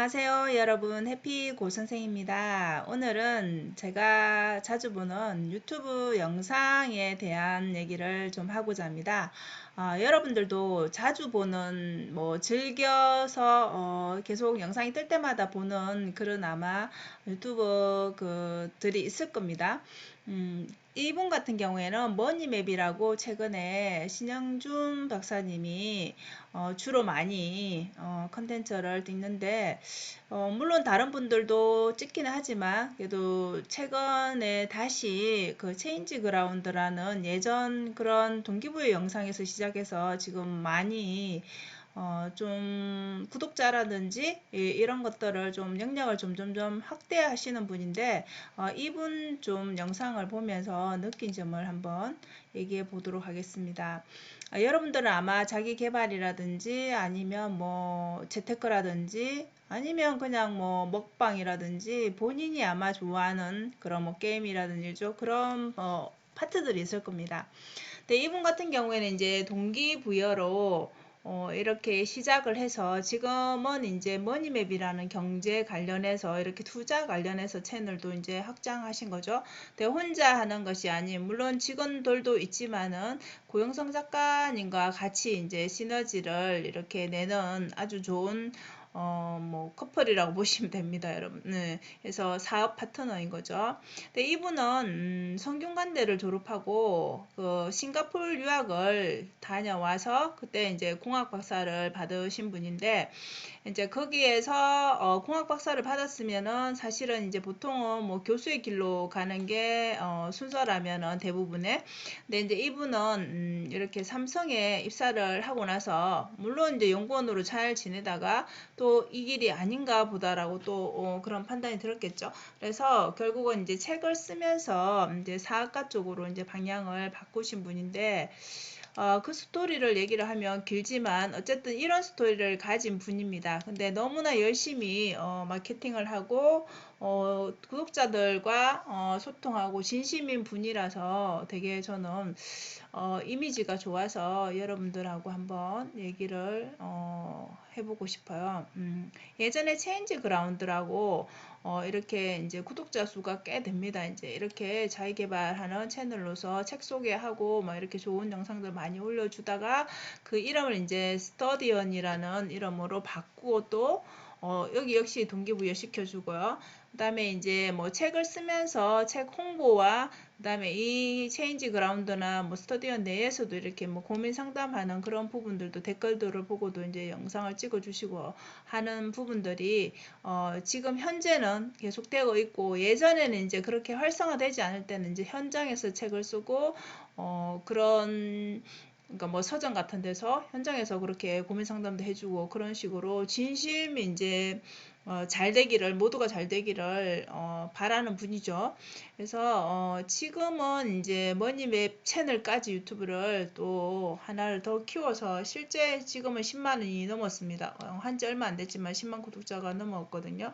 안녕하세요 여러분, 해피 고선생입니다. 오늘은 제가 자주 보는 유튜브 영상에 대한 얘기를 좀 하고자 합니다. 여러분들도 자주 보는 즐겨서 계속 영상이 뜰 때마다 보는 그런 아마 유튜버 그들이 있을 겁니다. 이분 같은 경우에는 머니맵이라고 최근에 신영준 박사님이 주로 많이 컨텐츠를 찍는데, 물론 다른 분들도 찍기는 하지만 그래도 최근에 다시 그 체인지 그라운드라는 예전 그런 동기부여 영상에서 시작해서 지금 많이 좀 구독자라든지 이런 것들을 좀 영역을 점점점 확대하시는 분인데, 이분 좀 영상을 보면서 느낀 점을 한번 얘기해 보도록 하겠습니다. 여러분들은 아마 자기 개발이라든지 아니면 재테크라든지 아니면 그냥 먹방이라든지 본인이 아마 좋아하는 그런 게임이라든지 그런 파트들이 있을 겁니다. 근데 이분 같은 경우에는 이제 동기부여로 이렇게 시작을 해서 지금은 이제 머니맵이라는 경제 관련해서 이렇게 투자 관련해서 채널도 이제 확장하신 거죠. 근데 혼자 하는 것이 아닌, 물론 직원들도 있지만은 고영성 작가님과 같이 이제 시너지를 이렇게 내는 아주 좋은 커플이라고 보시면 됩니다, 여러분. 네. 그래서 사업 파트너인 거죠. 근데 이분은 성균관대를 졸업하고 그 싱가포르 유학을 다녀와서 그때 이제 공학 박사를 받으신 분인데, 이제 거기에서 공학 박사를 받았으면은 사실은 이제 보통은 교수의 길로 가는 게 순서라면은 대부분의. 근데 이제 이분은 이렇게 삼성에 입사를 하고 나서 물론 이제 연구원으로 잘 지내다가 또 이 길이 아닌가 보다라고 또 그런 판단이 들었겠죠. 그래서 결국은 이제 책을 쓰면서 이제 사학과 쪽으로 이제 방향을 바꾸신 분인데, 그 스토리를 얘기를 하면 길지만 어쨌든 이런 스토리를 가진 분입니다. 근데 너무나 열심히 마케팅을 하고 구독자들과 소통하고 진심인 분이라서 되게 저는 이미지가 좋아서 여러분들하고 한번 얘기를 해보고 싶어요. 예전에 체인지 그라운드라고 이렇게 이제 구독자 수가 꽤 됩니다. 이제 이렇게 자기 개발하는 채널로서 책 소개하고 이렇게 좋은 영상들 많이 올려주다가 그 이름을 이제 스터디언이라는 이름으로 바꾸고 또 여기 역시 동기부여 시켜주고요. 그 다음에 이제 책을 쓰면서 책 홍보와 그 다음에 이 체인지 그라운드나 스터디언 내에서도 이렇게 고민 상담하는 그런 부분들도 댓글들을 보고도 이제 영상을 찍어 주시고 하는 부분들이 지금 현재는 계속되고 있고, 예전에는 이제 그렇게 활성화되지 않을 때는 이제 현장에서 책을 쓰고 그런, 그러니까 서점 같은 데서 현장에서 그렇게 고민 상담도 해주고 그런 식으로 진심 이제 잘 되기를, 모두가 잘 되기를 바라는 분이죠. 그래서 지금은 이제 머니맵 채널까지 유튜브를 또 하나를 더 키워서 실제 지금은 10만원이 넘었습니다. 한지 얼마 안 됐지만 10만 구독자가 넘었거든요.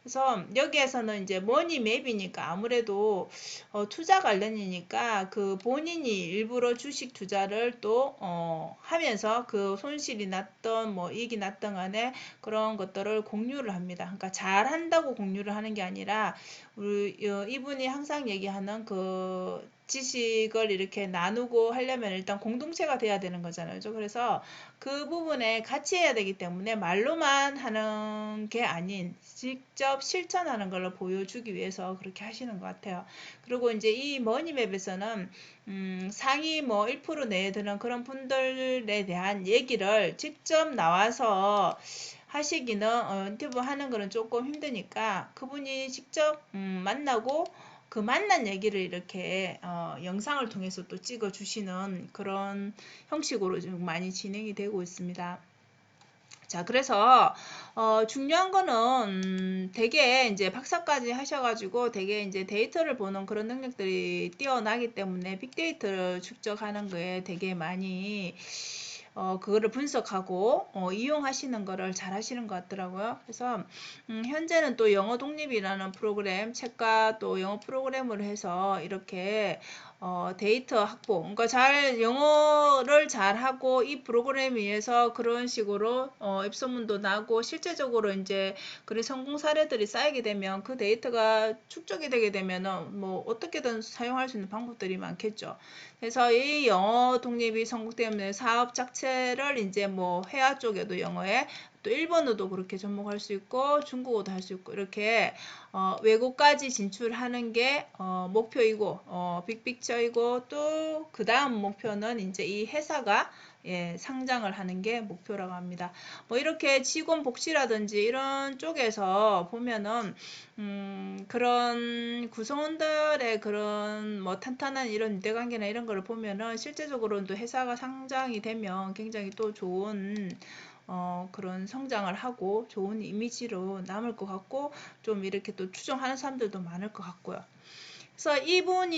그래서 여기에서는 이제 머니맵이니까 아무래도 투자 관련이니까 그 본인이 일부러 주식 투자를 또 하면서 그 손실이 났던 이익이 났던 간에 그런 것들을 공유를 합니다. 그러니까 잘한다고 공유를 하는 게 아니라 우리 이분이 항상 얘기하는 그 지식을 이렇게 나누고 하려면 일단 공동체가 돼야 되는 거잖아요. 그래서 그 부분에 같이 해야 되기 때문에 말로만 하는 게 아닌 직접 실천하는 걸로 보여주기 위해서 그렇게 하시는 것 같아요. 그리고 이제 이 머니맵에서는 상위 1% 내에 드는 그런 분들에 대한 얘기를 직접 나와서 하시기는 인터뷰 하는 거는 조금 힘드니까 그분이 직접 만나고 그 만난 얘기를 이렇게 영상을 통해서 또 찍어 주시는 그런 형식으로 좀 많이 진행이 되고 있습니다. 자, 그래서 중요한 거는 되게 이제 박사까지 하셔가지고 되게 이제 데이터를 보는 그런 능력들이 뛰어나기 때문에 빅데이터를 축적하는 거에 되게 많이 그거를 분석하고 이용하시는 거를 잘 하시는 것 같더라고요. 그래서 현재는 또 영어 독립이라는 프로그램, 책과 또 영어 프로그램을 해서 이렇게 데이터 확보, 그러니까 영어를 잘하고 이 프로그램에 의해서 그런 식으로 입소문도 나고 실제적으로 이제 그런 성공 사례들이 쌓이게 되면 그 데이터가 축적이 되게 되면은 뭐 어떻게든 사용할 수 있는 방법들이 많겠죠. 그래서 이 영어 독립이 성공되면 사업 자체를 이제 뭐 회화 쪽에도 영어에 또 일본어도 그렇게 접목할 수 있고 중국어도 할 수 있고 이렇게 외국까지 진출하는 게 목표이고 빅픽처이고 또 그 다음 목표는 이제 이 회사가 상장을 하는 게 목표라고 합니다. 뭐 이렇게 직원 복지라든지 이런 쪽에서 보면은 그런 구성원들의 그런 뭐 탄탄한 이런 유대관계나 이런 거를 보면은 실제적으로는 또 회사가 상장이 되면 굉장히 또 좋은 그런 성장을 하고 좋은 이미지로 남을 것 같고 좀 이렇게 또 추종하는 사람들도 많을 것 같고요. 그래서 이분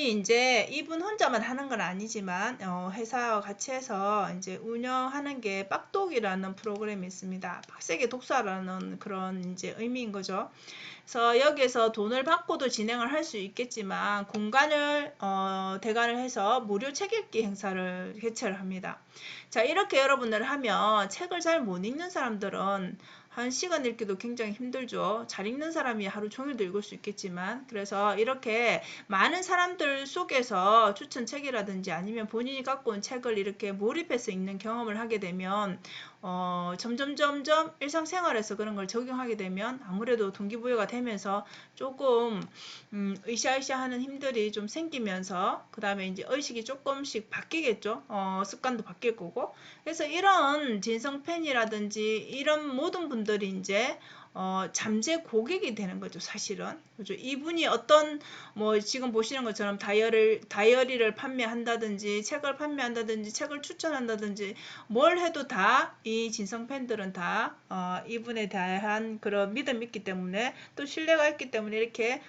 혼자만 하는 건 아니지만 회사와 같이 해서 이제 운영하는 게 빡독이라는 프로그램이 있습니다. 빡세게 독서하라는 그런 이제 의미인 거죠. 그래서 여기에서 돈을 받고도 진행을 할 수 있겠지만 공간을 대관을 해서 무료 책 읽기 행사를 개최를 합니다. 자, 이렇게 여러분들 하면 책을 잘 못 읽는 사람들은 1시간 읽기도 굉장히 힘들죠. 잘 읽는 사람이 하루 종일도 읽을 수 있겠지만 그래서 이렇게 많은 사람들 속에서 추천 책이라든지 아니면 본인이 갖고 온 책을 이렇게 몰입해서 읽는 경험을 하게 되면 점점 일상생활에서 그런 걸 적용하게 되면 아무래도 동기부여가 되면서 조금 으쌰으쌰하는 힘들이 좀 생기면서 그 다음에 이제 의식이 조금씩 바뀌겠죠. 습관도 바뀔 거고. 그래서 이런 진성팬이라든지 이런 모든 분들이 이제 잠재 고객이 되는 거죠, 사실은. 그죠? 이분이 어떤, 뭐, 지금 보시는 것처럼 다이어리를 판매한다든지, 책을 판매한다든지, 책을 추천한다든지, 뭘 해도 다, 이 진성 팬들은 다, 이분에 대한 그런 믿음이 있기 때문에, 또 신뢰가 있기 때문에 이렇게,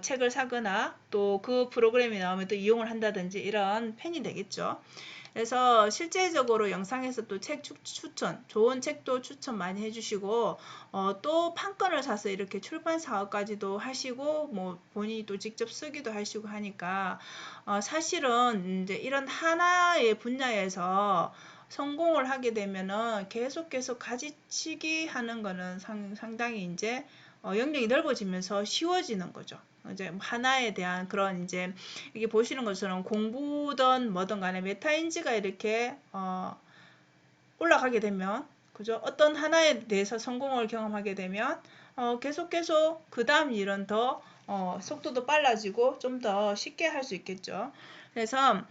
책을 사거나, 또 그 프로그램이 나오면 또 이용을 한다든지, 이런 팬이 되겠죠. 그래서 실제적으로 영상에서 또 책 추천, 좋은 책도 추천 많이 해주시고 또 판권을 사서 이렇게 출판 사업까지도 하시고 뭐 본인이 또 직접 쓰기도 하시고 하니까 사실은 이제 이런 하나의 분야에서 성공을 하게 되면은 계속 가지치기 하는 거는 상당히 이제 영역이 넓어지면서 쉬워지는 거죠. 이제 하나에 대한 그런 이제 이게 보시는 것처럼 공부든 뭐든 간에 메타인지가 이렇게 올라가게 되면 그죠? 어떤 하나에 대해서 성공을 경험하게 되면 계속 그 다음 일은 더 속도도 빨라지고 좀 더 쉽게 할 수 있겠죠. 그래서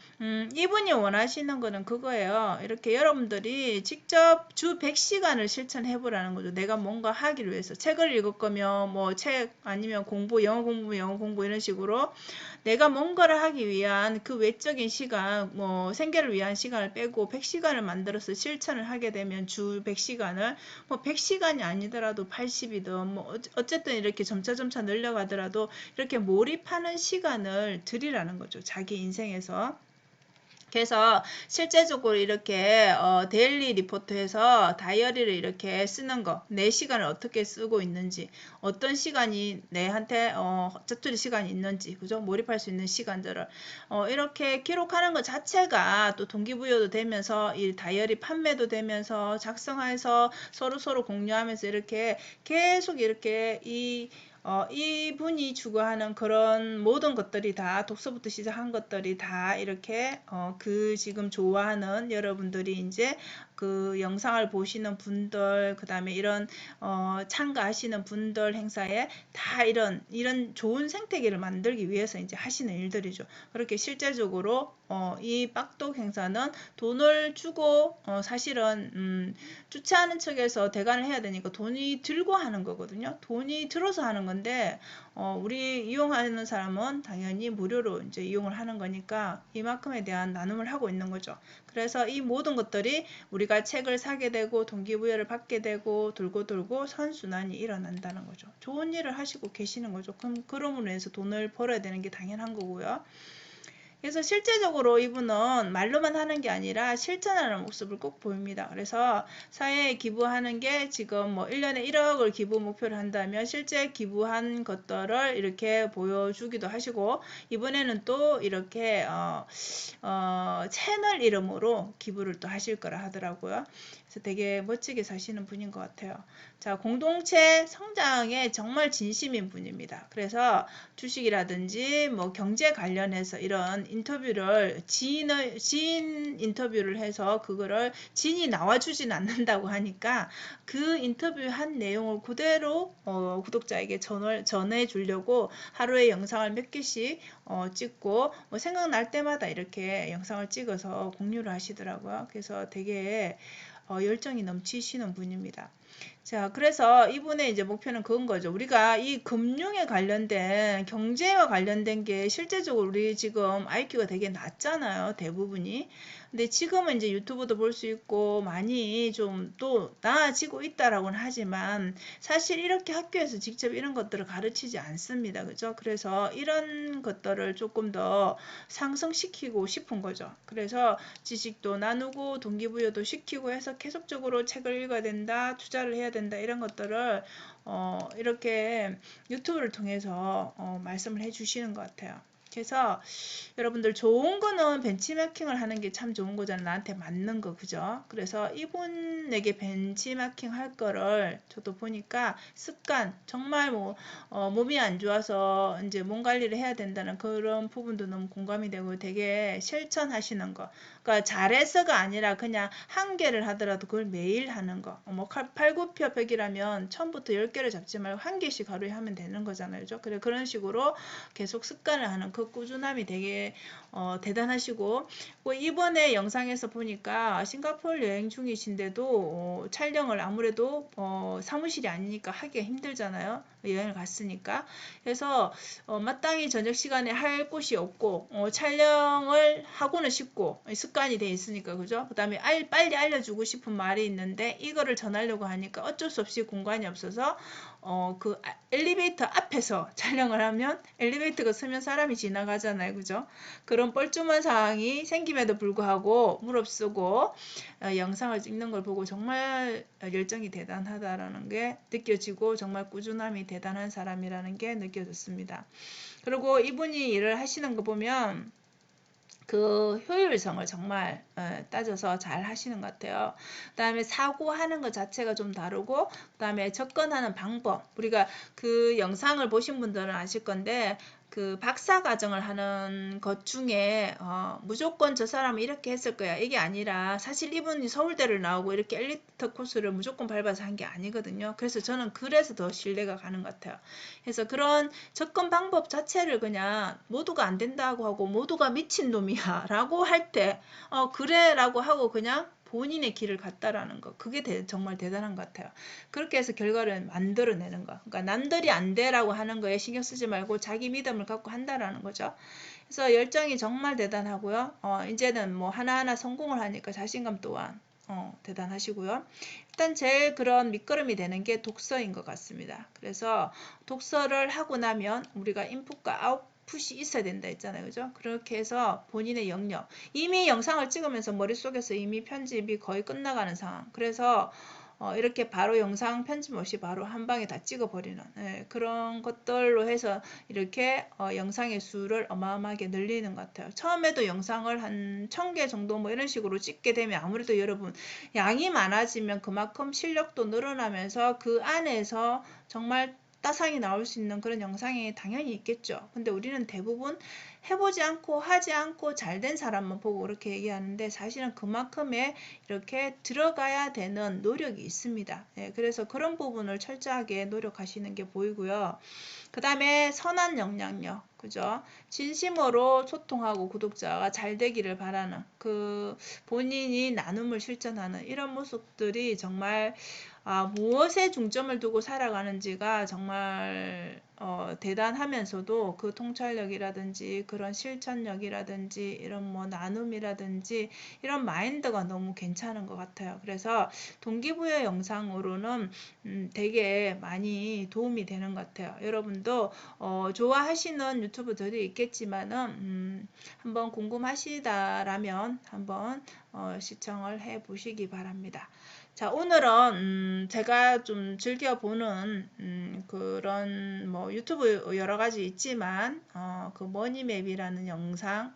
이분이 원하시는 거는 그거예요. 이렇게 여러분들이 직접 주 100시간을 실천해 보라는 거죠. 내가 뭔가 하기를 위해서 책을 읽을 거면 뭐 책 아니면 공부, 영어 공부면 영어 공부 이런 식으로 내가 뭔가를 하기 위한 그 외적인 시간, 뭐 생계를 위한 시간을 빼고 100시간을 만들어서 실천을 하게 되면 주 100시간을 뭐 100시간이 아니더라도 80이든 뭐 어쨌든 이렇게 점차 늘려가더라도 이렇게 몰입하는 시간을 드리라는 거죠. 자기 인생에서. 그래서 실제적으로 이렇게 데일리 리포트에서 다이어리를 이렇게 쓰는 거, 내 시간을 어떻게 쓰고 있는지, 어떤 시간이 내한테 짜투리 시간이 있는지, 그죠? 몰입할 수 있는 시간들을 이렇게 기록하는 것 자체가 또 동기부여도 되면서 이 다이어리 판매도 되면서 작성해서 서로 공유하면서 이렇게 계속 이렇게 이분이 추구하는 그런 모든 것들이 다 독서부터 시작한 것들이 다 이렇게 그 지금 좋아하는 여러분들이 이제 그 영상을 보시는 분들 그 다음에 이런 참가하시는 분들 행사에 다 이런 좋은 생태계를 만들기 위해서 이제 하시는 일들이죠. 그렇게 실제적으로 이 빡독 행사는 돈을 주고 사실은 주최하는 측에서 대관을 해야 되니까 돈이 들고 하는 거거든요. 돈이 들어서 하는 건데 우리 이용하는 사람은 당연히 무료로 이제 이용을 하는 거니까 이만큼에 대한 나눔을 하고 있는 거죠. 그래서 이 모든 것들이 우리가 책을 사게 되고 동기부여를 받게 되고 돌고 선순환이 일어난다는 거죠. 좋은 일을 하시고 계시는 거죠. 그럼 그럼으로 해서 돈을 벌어야 되는 게 당연한 거고요. 그래서 실제적으로 이분은 말로만 하는 게 아니라 실천하는 모습을 꼭 보입니다. 그래서 사회에 기부하는 게 지금 뭐 1년에 1억을 기부 목표를 한다면 실제 기부한 것들을 이렇게 보여주기도 하시고, 이번에는 또 이렇게 채널 이름으로 기부를 또 하실 거라 하더라고요. 그래서 되게 멋지게 사시는 분인 것 같아요. 자, 공동체 성장에 정말 진심인 분입니다. 그래서 주식이라든지 뭐 경제 관련해서 이런 인터뷰를 지인 인터뷰를 해서 그거를 지인이 나와주진 않는다고 하니까 그 인터뷰한 내용을 그대로 구독자에게 전해주려고 하루에 영상을 몇 개씩 찍고 뭐 생각날 때마다 이렇게 영상을 찍어서 공유를 하시더라고요. 그래서 되게 열정이 넘치시는 분입니다. 자, 그래서 이분의 이제 목표는 그건 거죠. 우리가 이 금융에 관련된, 경제와 관련된 게 실제적으로 우리 지금 IQ가 되게 낮잖아요. 대부분이. 근데 지금은 이제 유튜브도 볼 수 있고 많이 좀 또 나아지고 있다라고는 하지만 사실 이렇게 학교에서 직접 이런 것들을 가르치지 않습니다. 그죠? 그래서 이런 것들을 조금 더 상승시키고 싶은 거죠. 그래서 지식도 나누고 동기부여도 시키고 해서 계속적으로 책을 읽어야 된다, 투자를 해야 된다, 이런 것들을 이렇게 유튜브를 통해서 말씀을 해 주시는 것 같아요. 그래서 여러분들 좋은 거는 벤치마킹을 하는 게 참 좋은 거잖아요. 나한테 맞는 거, 그죠? 그래서 이분에게 벤치마킹 할 거를 저도 보니까 습관, 정말 뭐 몸이 안 좋아서 이제 몸 관리를 해야 된다는 그런 부분도 너무 공감이 되고 되게 실천하시는 거. 그러니까 잘해서가 아니라 그냥 한 개를 하더라도 그걸 매일 하는 거. 뭐 8, 9표 벽이라면 처음부터 10개를 잡지 말고 한 개씩 하루에 하면 되는 거잖아요. 그죠? 그래, 그런 식으로 계속 습관을 하는 그 꾸준함이 되게 대단하시고, 뭐 이번에 영상에서 보니까 싱가포르 여행 중이신데도 촬영을 아무래도 사무실이 아니니까 하기가 힘들잖아요. 여행을 갔으니까. 그래서 마땅히 저녁 시간에 할 곳이 없고 촬영을 하고는 싶고 습관이 돼 있으니까, 그죠? 그 다음에 빨리 알려주고 싶은 말이 있는데 이거를 전하려고 하니까 어쩔 수 없이 공간이 없어서 그 엘리베이터 앞에서 촬영을 하면 엘리베이터가 서면 사람이 지나가잖아요. 그죠? 그런 뻘쭘한 상황이 생김에도 불구하고 무릅쓰고 영상을 찍는 걸 보고 정말 열정이 대단하다라는 게 느껴지고 정말 꾸준함이 대단한 사람이라는 게 느껴졌습니다. 그리고 이분이 일을 하시는 거 보면 그 효율성을 정말 따져서 잘 하시는 것 같아요. 그 다음에 사고하는 것 자체가 좀 다르고, 그 다음에 접근하는 방법, 우리가 그 영상을 보신 분들은 아실 건데 그 박사 과정을 하는 것 중에 무조건 저 사람은 이렇게 했을 거야 이게 아니라, 사실 이분이 서울대를 나오고 이렇게 엘리트 코스를 무조건 밟아서 한 게 아니거든요. 그래서 저는 그래서 더 신뢰가 가는 것 같아요. 그래서 그런 접근 방법 자체를 그냥 모두가 안 된다고 하고 모두가 미친놈이야 라고 할 때 그래 라고 하고 그냥 본인의 길을 갔다라는 거, 그게 정말 대단한 것 같아요. 그렇게 해서 결과를 만들어내는 거. 그러니까 남들이 안 돼라고 하는 거에 신경 쓰지 말고 자기 믿음을 갖고 한다라는 거죠. 그래서 열정이 정말 대단하고요. 이제는 뭐 하나하나 성공을 하니까 자신감 또한 대단하시고요. 일단 제일 그런 밑거름이 되는 게 독서인 것 같습니다. 그래서 독서를 하고 나면 우리가 인풋과 아웃풋이 있어야 된다 했잖아요. 그죠? 그렇게 해서 본인의 영역. 이미 영상을 찍으면서 머릿속에서 이미 편집이 거의 끝나가는 상황. 그래서 이렇게 바로 영상 편집 없이 바로 한 방에 다 찍어버리는 그런 것들로 해서 이렇게 영상의 수를 어마어마하게 늘리는 것 같아요. 처음에도 영상을 한 1000개 정도 뭐 이런 식으로 찍게 되면 아무래도 여러분 양이 많아지면 그만큼 실력도 늘어나면서 그 안에서 정말 따상이 나올 수 있는 그런 영상이 당연히 있겠죠. 근데 우리는 대부분 해보지 않고 하지 않고 잘된 사람만 보고 그렇게 얘기하는데 사실은 그만큼의 이렇게 들어가야 되는 노력이 있습니다. 그래서 그런 부분을 철저하게 노력하시는 게 보이고요. 그 다음에 선한 영향력, 그죠? 진심으로 소통하고 구독자가 잘 되기를 바라는 그 본인이 나눔을 실천하는 이런 모습들이 정말 무엇에 중점을 두고 살아가는지가 정말 대단하면서도 그 통찰력이라든지 그런 실천력이라든지 이런 뭐 나눔이라든지 이런 마인드가 너무 괜찮은 것 같아요. 그래서 동기부여 영상으로는 되게 많이 도움이 되는 것 같아요. 여러분도 좋아하시는 유튜브들이 있겠지만은 한번 궁금하시다라면 한번 시청을 해 보시기 바랍니다. 자, 오늘은 제가 좀 즐겨보는 그런 뭐 유튜브 여러 가지 있지만 그 머니맵이라는 영상,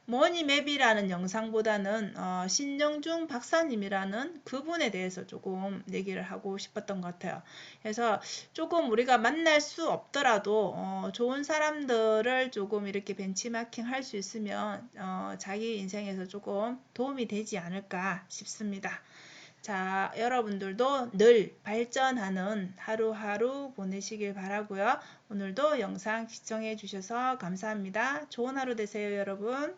머니맵이라는 영상보다는 신영중 박사님이라는 그분에 대해서 조금 얘기를 하고 싶었던 것 같아요. 그래서 조금 우리가 만날 수 없더라도 좋은 사람들을 조금 이렇게 벤치마킹 할 수 있으면 자기 인생에서 조금 도움이 되지 않을까 싶습니다. 자, 여러분들도 늘 발전하는 하루하루 보내시길 바라고요. 오늘도 영상 시청해 주셔서 감사합니다. 좋은 하루 되세요, 여러분.